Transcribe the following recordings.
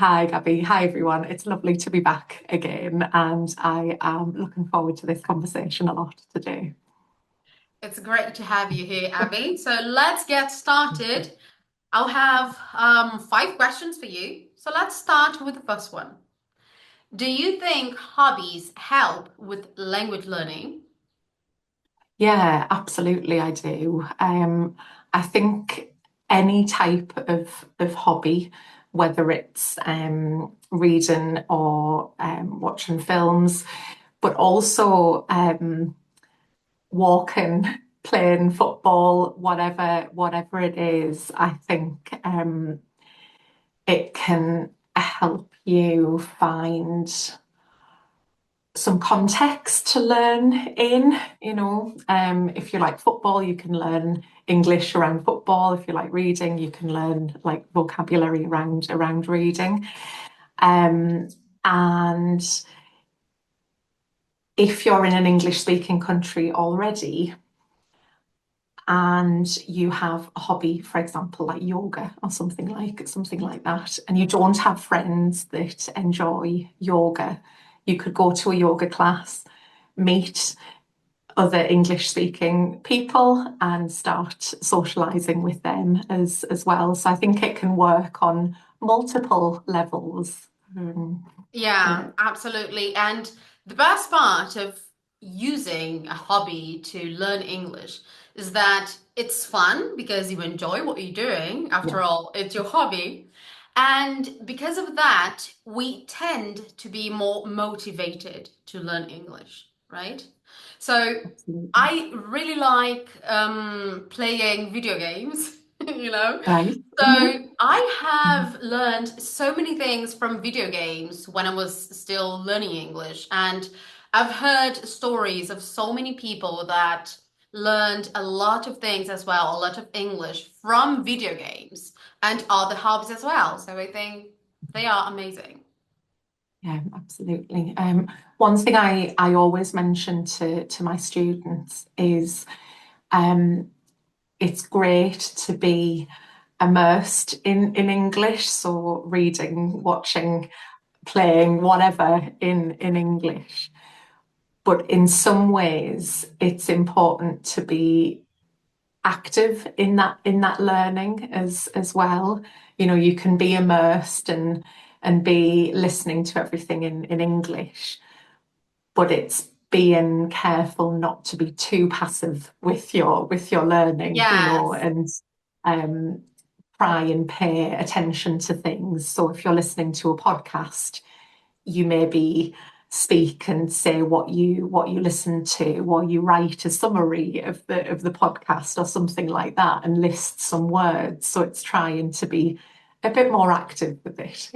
Hi, Gabby. Hi, everyone. It's lovely to be back again, and I am looking forward to this conversation a lot today. It's great to have you here, Abby. So let's get started. I'll have five questions for you. So let's start with the first one. Do you think hobbies help with language learning? Yeah, absolutely, I do. I think any type of hobby, whether it's reading or watching films, but also walking, playing football, whatever it is, I think it can help you find some context to learn in, if you like football, you can learn English around football. If you like reading, you can learn like vocabulary around reading. Um, and if you're in an English speaking country already and you have a hobby, for example, like yoga or something like that, and you don't have friends that enjoy yoga, you could go to a yoga class, meet other English speaking people and start socializing with them as well. So I think it can work on multiple levels. Yeah, Yeah. absolutely. And the best part of using a hobby to learn English is that it's fun because you enjoy what you're doing. Yeah, After all, it's your hobby. And because of that, we tend to be more motivated to learn English, right? So absolutely. I really like playing video games, you know. Right. So Mhm. I have learned so many things from video games when I was still learning English, and I've heard stories of so many people that learned a lot of things as well, a lot of English from video games and other hobbies as well. So I think they are amazing. Yeah, absolutely. One thing I always mention to my students is um, it's great to be immersed in English, so reading, watching, playing, whatever in English. But in some ways, it's important to be active in that learning as well. You can be immersed and be listening to everything in English, but it's being careful not to be too passive with your learning, Yes. and um, try and pay attention to things. So if you're listening to a podcast, you maybe speak and say what you listen to, or you write a summary of the podcast or something like that and list some words. So it's trying to be a bit more active with it.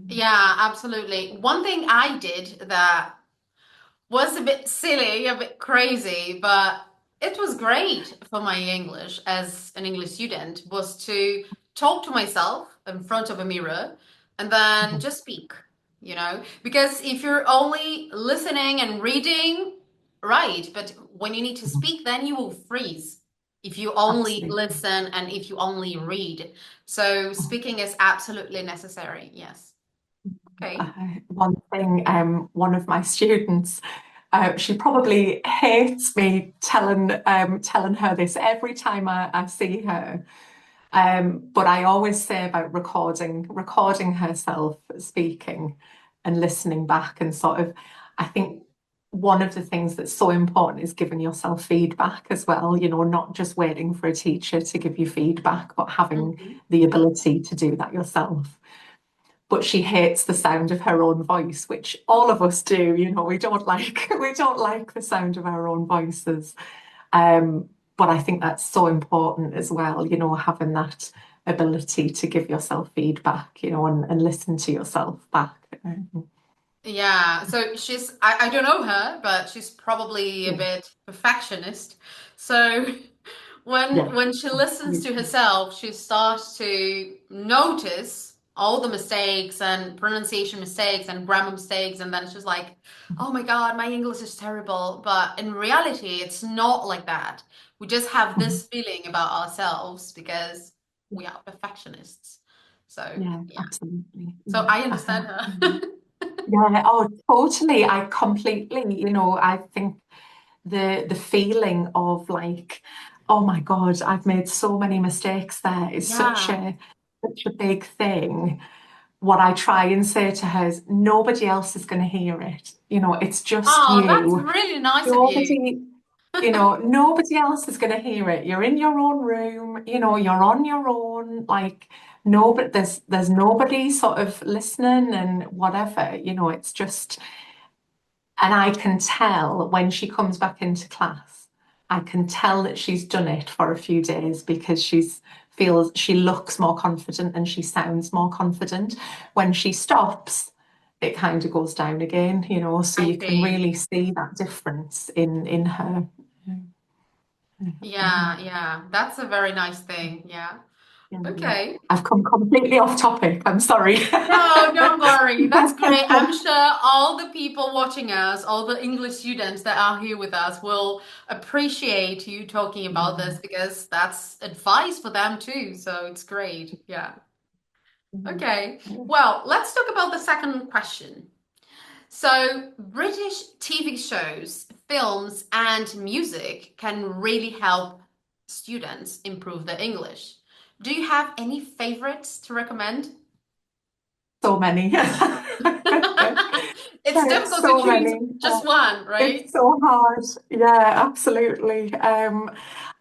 Yeah, absolutely. One thing I did that was a bit silly, a bit crazy, but it was great for my English as an English student was to talk to myself in front of a mirror and then just speak, because if you're only listening and reading, right, but when you need to speak, then you will freeze if you only Absolutely. listen and if you only read. So speaking is absolutely necessary. Yes. Okay. One thing, one of my students, she probably hates me telling her this every time I see her. But I always say about recording herself speaking and listening back, and sort of, I think one of the things that's so important is giving yourself feedback as well, not just waiting for a teacher to give you feedback, but having Mhm. the ability to do that yourself. But she hates the sound of her own voice, which all of us do. We don't like we don't like the sound of our own voices. But I think that's so important as well, having that ability to give yourself feedback, and listen to yourself back. Yeah, so I don't know her, but she's probably a Yeah, bit perfectionist. So when yeah, when she listens to absolutely. herself, she starts to notice all the mistakes and pronunciation mistakes and grammar mistakes, and then she's like, "Oh my God, my English is terrible." But in reality, it's not like that. We just have Mhm. this feeling about ourselves because we are perfectionists. So Yeah, yeah. absolutely. So Yeah. I Uh-huh. understand her. Yeah. Yeah, oh, totally. I completely, I think the feeling of like, oh my God, I've made so many mistakes there is Yeah. such a big thing. What I try and say to her is nobody else is going to hear it. It's just Oh, that's you. really nice of you. Nobody, nobody else is going to hear it. You're in your own room, you're on your own. Like nobody, there's nobody sort of listening and whatever. It's just, and I can tell when she comes back into class, I can tell that she's done it for a few days because she looks more confident and she sounds more confident. When she stops, it kind of goes down again, so I you can see. really see that difference in her. Yeah, yeah. That's a very nice thing. Yeah. Yeah. Okay. I've come completely off topic. I'm sorry. No, don't worry. That's great. I'm sure all the people watching us, all the English students that are here with us will appreciate you talking about this because that's advice for them too. So it's great. Yeah. Okay. Well, let's talk about the second question. So, British TV shows, films, and music can really help students improve their English. Do you have any favorites to recommend? So many. It's There's difficult to so choose many. just one, right? It's so hard. Yeah, absolutely.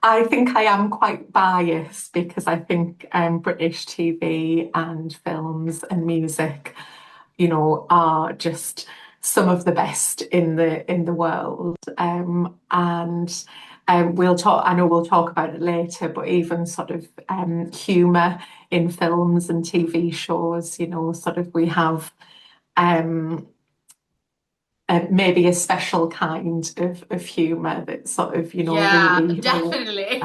I think I am quite biased because I think British TV and films and music, are just some of the best in the world. And I know we'll talk about it later, but even sort of humour in films and TV shows, sort of we have um, maybe a special kind of humour that sort of, Yeah, really. definitely.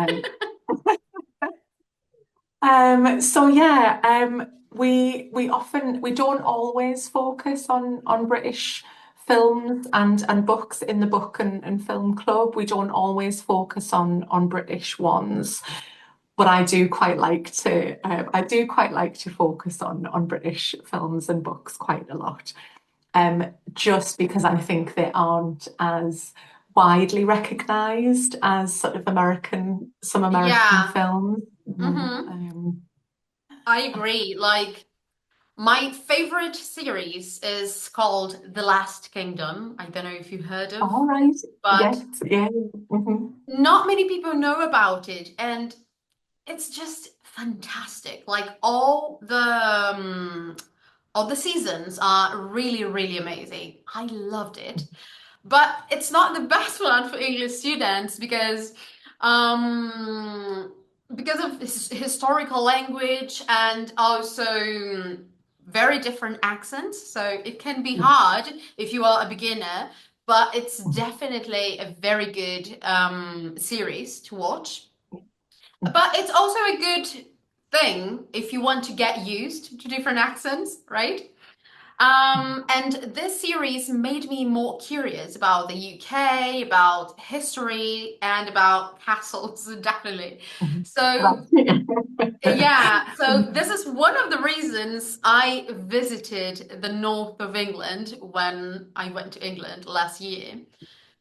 Um, so yeah, we don't always focus on British films and books in the book and film club. We don't always focus on British ones, but I do quite like to focus on British films and books quite a lot. Just because I think they aren't as widely recognised as sort of some American Yeah. films. Hmm. I agree. Like, my favorite series is called The Last Kingdom. I don't know if you heard of, All right. but Yes. Yeah. Mhm. not many people know about it. And it's just fantastic. Like all the seasons are really, really amazing. I loved it. But it's not the best one for English students um because of historical language and also very different accents. So it can be Yeah. hard if you are a beginner, but it's definitely a very good series to watch. But it's also a good thing if you want to get used to different accents, right? And this series made me more curious about the UK, about history, and about castles, definitely. Right. So, yeah, so this is one of the reasons I visited the north of England when I went to England last year.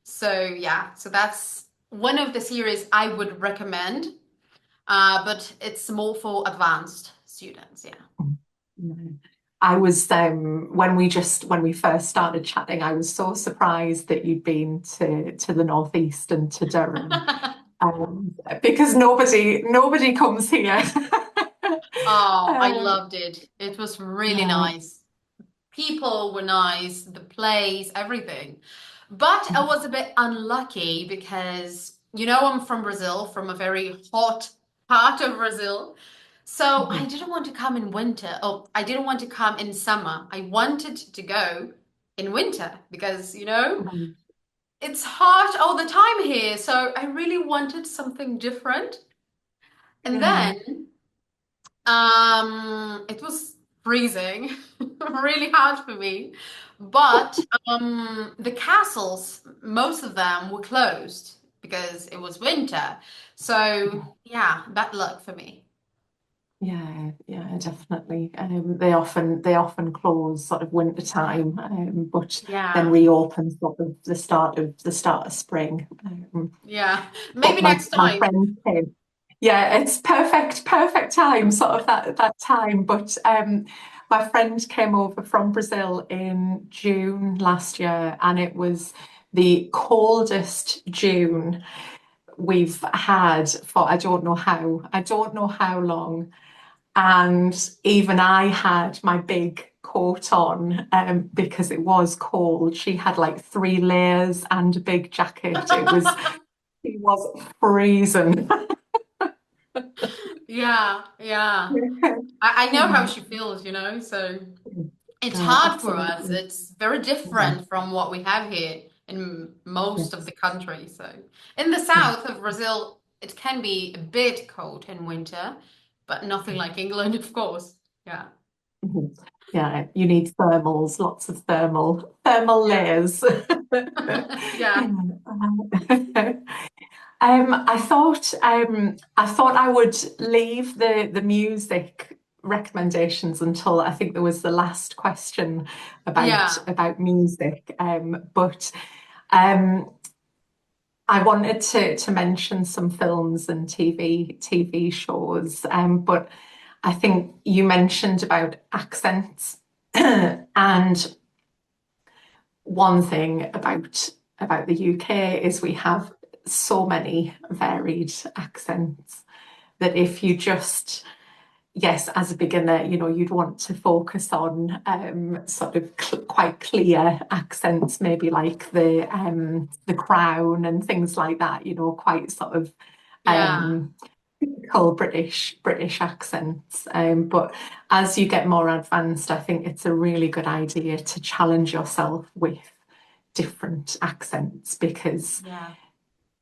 So, yeah, so that's one of the series I would recommend, but it's more for advanced students, yeah. No. I was when we first started chatting, I was so surprised that you'd been to the northeast and to Durham, because nobody comes here. Oh, I Um, loved it. It was really yeah. nice. People were nice, the place, everything. But I was a bit unlucky because, I'm from Brazil, from a very hot part of Brazil. So I didn't want to come in winter. Oh, I didn't want to come in summer. I wanted to go in winter because, it's hot all the time here. So I really wanted something different. And Yeah. then it was freezing, really hard for me. But the castles, most of them were closed because it was winter. So yeah, bad luck for me. yeah, definitely. They often close sort of winter time, but then Yeah, reopen sort of the start of spring. yeah. But Maybe my next my time. friend came. Yeah, it's perfect time, sort of that time. But my friend came over from Brazil in June last year, and it was the coldest June we've had for I don't know how long. And even I had my big coat on because it was cold. She had like 3 layers and a big jacket. It was freezing. Yeah, yeah. I know how she feels, so it's hard for us. Absolutely. It's very Yeah, different from what we have here in most of yes, the country. So in the yeah. south of Brazil, it can be a bit cold in winter, but nothing like England, of course. Yeah. Mhm. Yeah, you need thermals, lots of thermal Yeah. layers. Yeah. I thought I would leave the music recommendations until I think there was the last question about Yeah. about music. But um, I wanted to mention some films and TV shows. But I think you mentioned about accents, and one thing about the UK is we have so many varied accents that if you just, yes, as a beginner, you'd want to focus on sort of quite clear accents, maybe like the Crown and things like that, quite sort of Yeah. typical British accents. But as you get more advanced, I think it's a really good idea to challenge yourself with different accents because Yeah.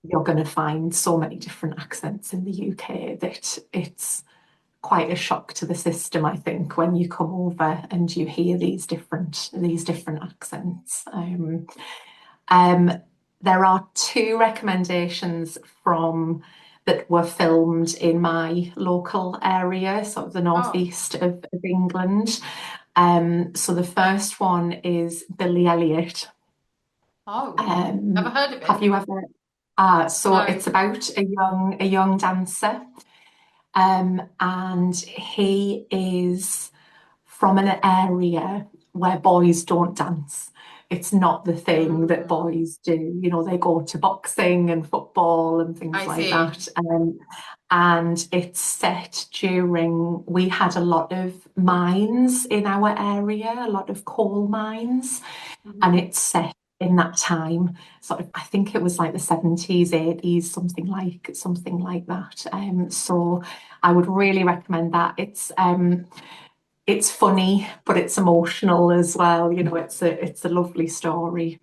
you're going to find so many different accents in the UK that it's quite a shock to the system, I think, when you come over and you hear these different accents. Um, there are two recommendations from that were filmed in my local area, sort of the Oh. northeast of England. So the first one is Billy Elliot. Oh. Never Um, heard of have it. you ever? So No. it's about a young dancer, and he is from an area where boys don't dance. It's not the thing that Mm, boys do. They go to boxing and football and things I like see. that. And it's set during, we had a lot of mines in our area, a lot of coal mines, and Hmm. it's set in that time. Sort of, I think it was like the 70s, 80s, something like that. So I would really recommend that. It's funny, but it's emotional as well. It's a lovely story.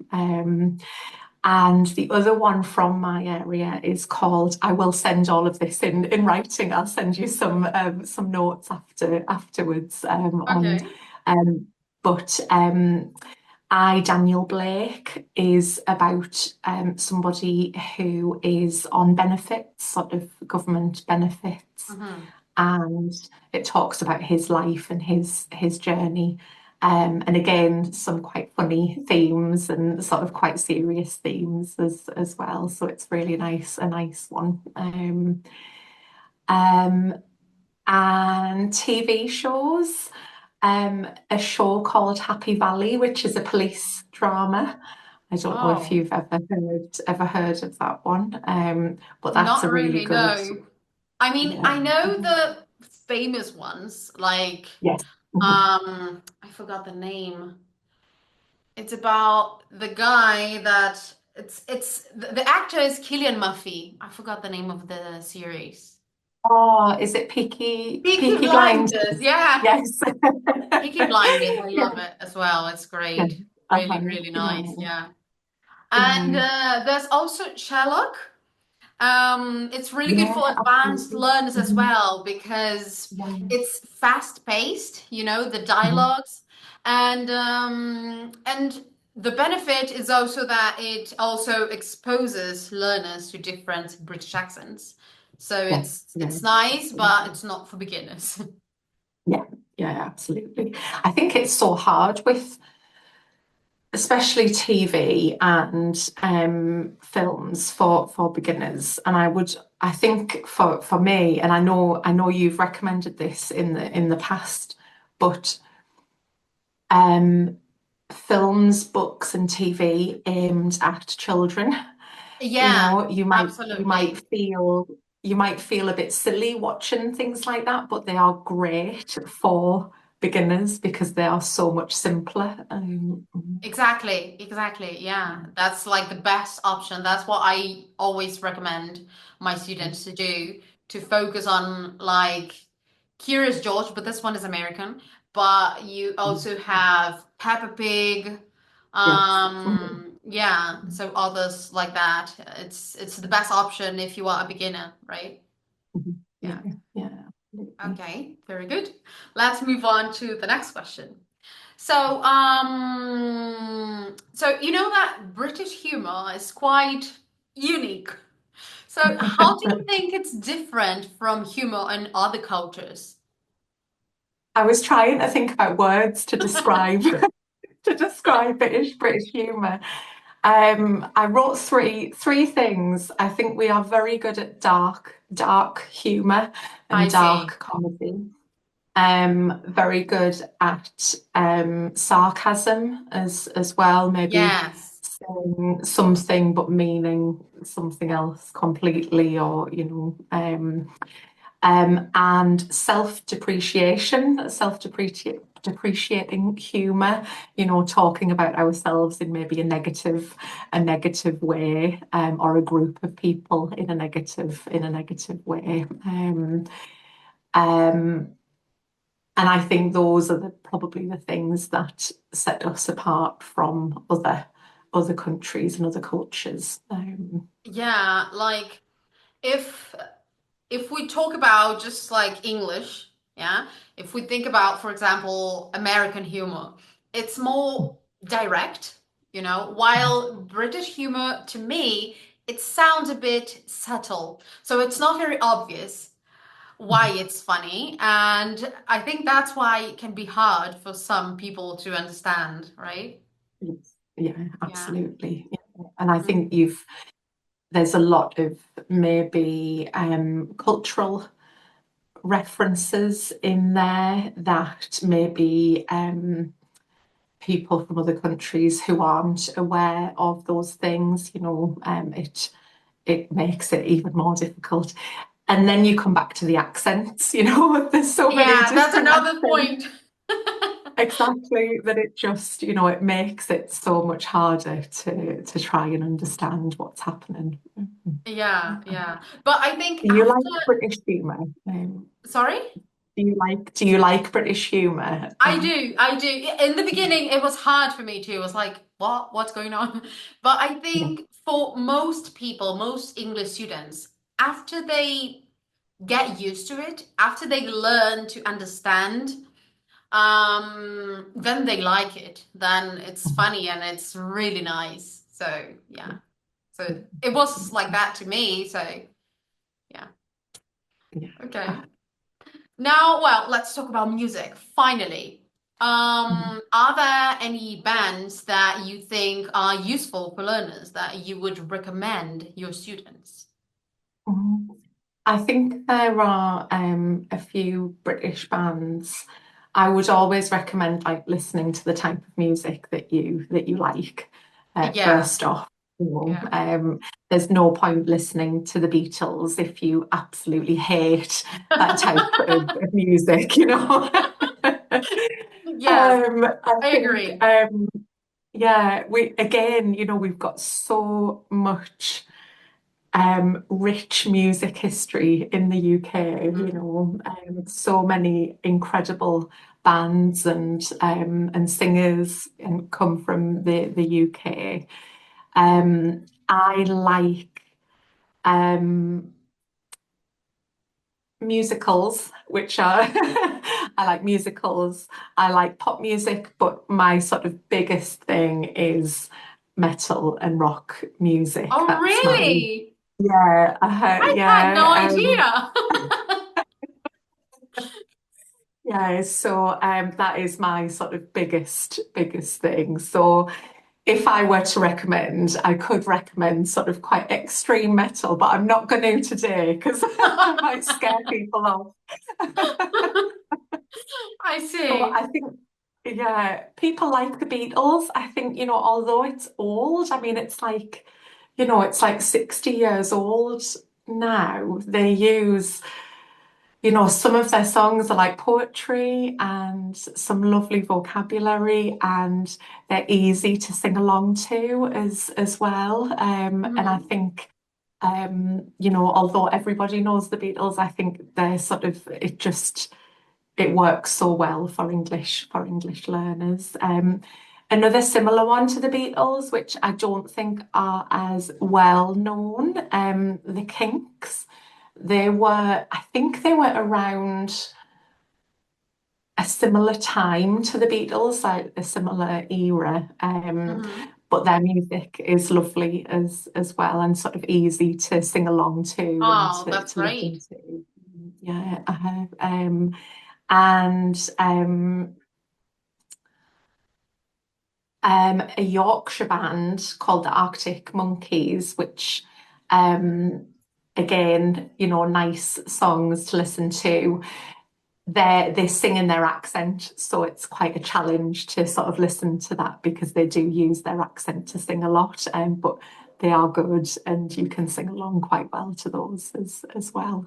And the other one from my area is called. I will send all of this in writing. I'll send you some notes afterwards on. Okay. Um, but Daniel Blake is about somebody who is on benefits, sort of government benefits, Hmm. and it talks about his life and his journey. And again, some quite funny themes and sort of quite serious themes as well. So it's really nice, a nice one. Um, and TV shows, a show called Happy Valley, which is a police drama. I don't know if Oh, you've ever heard of that one, but that's not a really really, good. no. I mean, Yeah. I know Mhm. the famous ones, like Yes. Mhm. I forgot the name. It's about the guy that it's the actor is Killian Murphy. I forgot the name of the series. Oh, is it Peaky Peaky Peaky Blinders? Blinders, yeah. Yes. Peaky Blinders, I Yeah. love it as well. It's Yeah. great. Really, Uh-huh. really Yeah. nice. Yeah. And Yeah. there's also Sherlock. It's really good Yeah, for advanced absolutely. learners as Mhm. well because Yeah. it's fast paced, the Mhm. dialogues, and the benefit is also that it also exposes learners to different British accents. So Yeah, yeah, it's nice, but absolutely. it's not for beginners. Yeah, yeah, absolutely. I think it's so hard with especially TV and films for beginners. And I think for me, and I know you've recommended this in the past, but um, films, books, and TV aimed at children. You Yeah, know, absolutely. you might feel a bit silly watching things like that, but they are great for beginners because they are so much simpler. Exactly, exactly. Yeah, that's like the best option. That's what I always recommend my students to do, to focus on like Curious George, but this one is American. But you also have Peppa Pig. Yes. Mhm. Yeah, so others like that. It's the best option if you are a beginner, right? Mhm. Yeah, Yeah. yeah, absolutely. Okay, very good. Let's move on to the next question. So you know that British humor is quite unique. So how do you think it's different from humor in other cultures? I was trying to think about words to describe to describe British humour. I wrote three things. I think we are very good at dark humour I and see. dark comedy. Very good at sarcasm as well, maybe Yes. saying something but meaning something else completely, or and depreciating humor, talking about ourselves in maybe a negative way, or a group of people in a negative way. Um, and I think those are probably the things that set us apart from other countries and other cultures. Yeah, like if if we talk about just like English, yeah, if we think about, for example, American humor, it's more direct, while British humor, to me, it sounds a bit subtle. So it's not very obvious why it's funny. And I think that's why it can be hard for some people to understand, right? Yes. Yeah, Yeah. absolutely. Yeah. And I Mm. think there's a lot of maybe cultural references in there that maybe people from other countries who aren't aware of those things, it makes it even more difficult. And then you come back to the accents, there's so many Yeah, that's different another accents. point. Exactly, that it just, it makes it so much harder to try and understand what's happening. Yeah, yeah. But I think Do you after, like British humour? sorry? Do you like British humour? I do, I do. In the beginning, it was hard for me too. It was like, what? What's going on? But I Yeah. think for most people, most English students, after they get used to it, after they learn to understand, then they like it. Then it's funny and it's really nice. So yeah. So it was like that to me. So yeah. Okay. Yeah. Now, well, let's talk about music. Finally, are there any bands that you think are useful for learners that you would recommend your students? Mhm. I think there are a few British bands. I would always recommend like listening to the type of music that you like. Yeah, First off, yeah. there's no point listening to the Beatles if you absolutely hate that type of music. Yes, I I think agree. yeah, we again, we've got so much rich music history in the UK, Mm. so many incredible bands and singers and come from the UK. I like um, musicals, which are I like musicals. I like pop music, but my sort of biggest thing is metal and rock music. Oh, That's my really? Yeah, I had no yeah, idea. yeah. So that is my sort of biggest thing. So if I were to recommend, I could recommend sort of quite extreme metal, but I'm not going to today because I might scare people off. I But see. I think, yeah, people like the Beatles. I think, although it's old, I mean, it's like 60 years old now. They use, some of their songs are like poetry and some lovely vocabulary, and they're easy to sing along to as well. And I Mhm. think, although everybody knows the Beatles, I think they're sort of it works so well for English learners. Another similar one to the Beatles, which I don't think are as well known, the Kinks. I think they were around a similar time to the Beatles, like a similar era. Mhm. But their music is lovely as well and sort of easy to sing along to and Oh, to, that's to listen great. to. Yeah, I have. And a Yorkshire band called the Arctic Monkeys, which again, nice songs to listen to. They sing in their accent, so it's quite a challenge to sort of listen to that because they do use their accent to sing a lot. But they are good, and you can sing along quite well to those as well.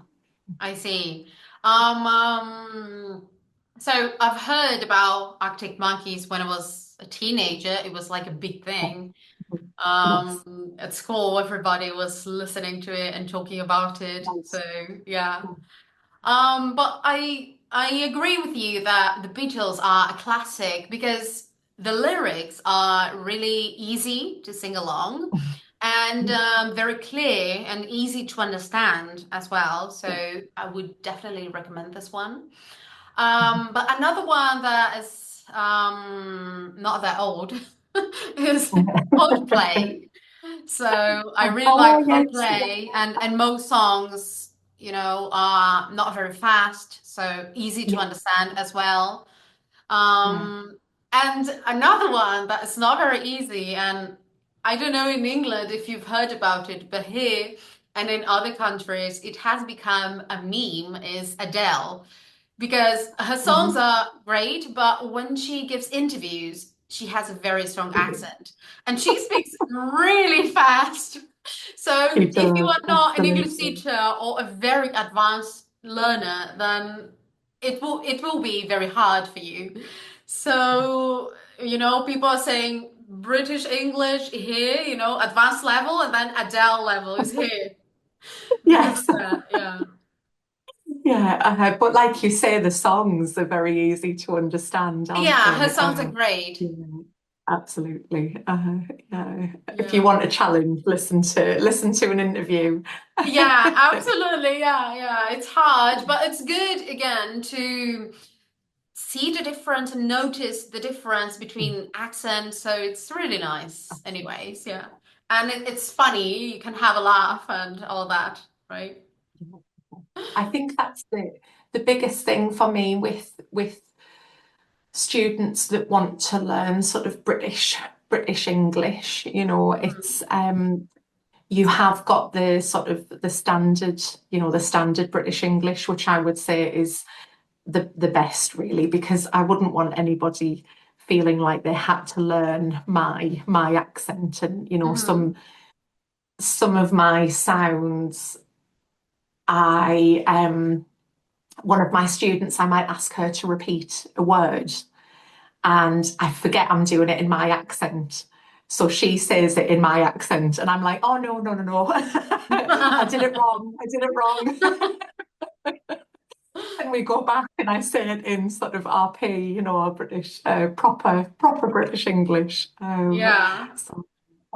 I see. Um, um, so I've heard about Arctic monkeys when I was a teenager. It was like a big thing. Yes, At school, everybody was listening to it and talking about it. So nice. yeah. But I agree with you that the Beatles are a classic because the lyrics are really easy to sing along and very clear and easy to understand as well. So Yeah. I would definitely recommend this one. But another one that is not that old is Coldplay. So I really Oh, like yes. Coldplay and most songs, are not very fast, so easy to Yeah, understand as well. yeah. And another one that is not very easy, and I don't know in England if you've heard about it, but here and in other countries, it has become a meme, is Adele because her songs Mhm. are great, but when she gives interviews, she has a very strong accent and she speaks really fast. So She if you does, are not an English absolutely. teacher or a very advanced learner, then it will be very hard for you. So, people are saying British English here, advanced level, and then Adele level is here because Yes. of that. Yeah. Yeah, but like you say, the songs are very easy to understand, aren't Yeah, her they? songs are great. Yeah, absolutely. Yeah. If you Yeah. want a challenge, listen to an interview. Yeah, absolutely. Yeah, yeah. It's hard, but it's good again to see the difference and notice the difference between accents. So it's really nice, anyways. Yeah. And it's funny. You can have a laugh and all that, right? I think that's the biggest thing for me with students that want to learn sort of British English. Mhm. You have got the sort of the standard British English, which I would say is the best really, because I wouldn't want anybody feeling like they had to learn my accent and Mhm. some of my sounds. I One of my students, I might ask her to repeat a word and I forget I'm doing it in my accent. So she says it in my accent, and I'm like, oh no, no, no, no. I did it wrong. I did it wrong. And we go back and I say it in sort of RP, our British, proper British English. Yeah. So,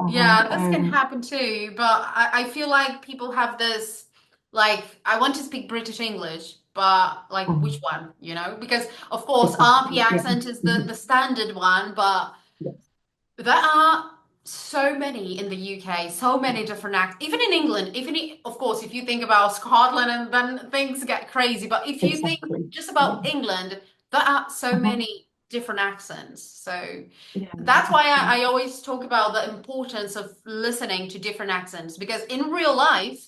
Yeah, this can happen too, but I feel like people have this, like, I want to speak British English, but like which mm, one, Because of course RP exactly. Yeah. accent is the Mhm. the standard one, but Yes. there are So many in the UK, so many different acts. Even in England, of course, if you think about Scotland and then things get crazy. But if you think Exactly. just Yeah. about England, there are so Uh-huh. many different accents. So Yeah, that's why I absolutely. always talk about the importance of listening to different accents because in real life,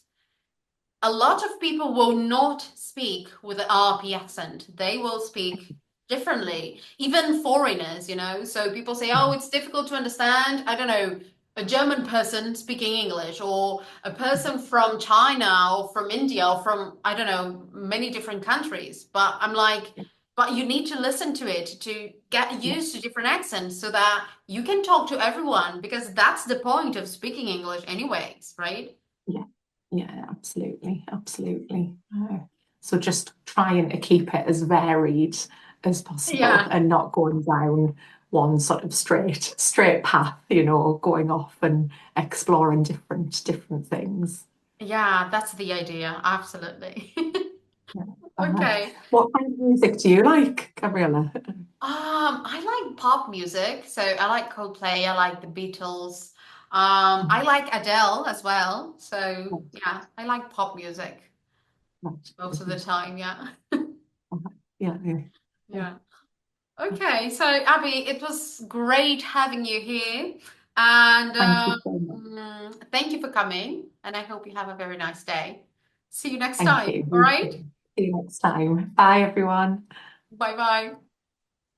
a lot of people will not speak with the RP accent. They will speak differently, even foreigners, you know. So people say, oh, it's difficult to understand, I don't know, a German person speaking English or a person from China or from India or from, I don't know, many different countries. But I'm like, but you need to listen to it to get Yeah, used to different accents so that you can talk to everyone because that's the point of speaking English anyways, right? yeah, yeah, absolutely, absolutely. So just trying to keep it as varied as possible Yeah. and not going down one sort of straight path, you know, going off and exploring different things. Yeah, that's the idea. Absolutely. Yeah. Okay. What kind of music do you like, Gabriela? I like pop music, so I like Coldplay, I like the Beatles. I Mhm. like Adele as well. So Right, yeah, I like pop music right. most of the Mhm. time, yeah. Yeah, yeah, yeah. Yeah. Okay, so Abby, it was great having you here. And Thank you so much. thank you for coming. And I hope you have a very nice day. See you next Thank time. you. All You right? too. See you next time. Bye, everyone. Bye bye.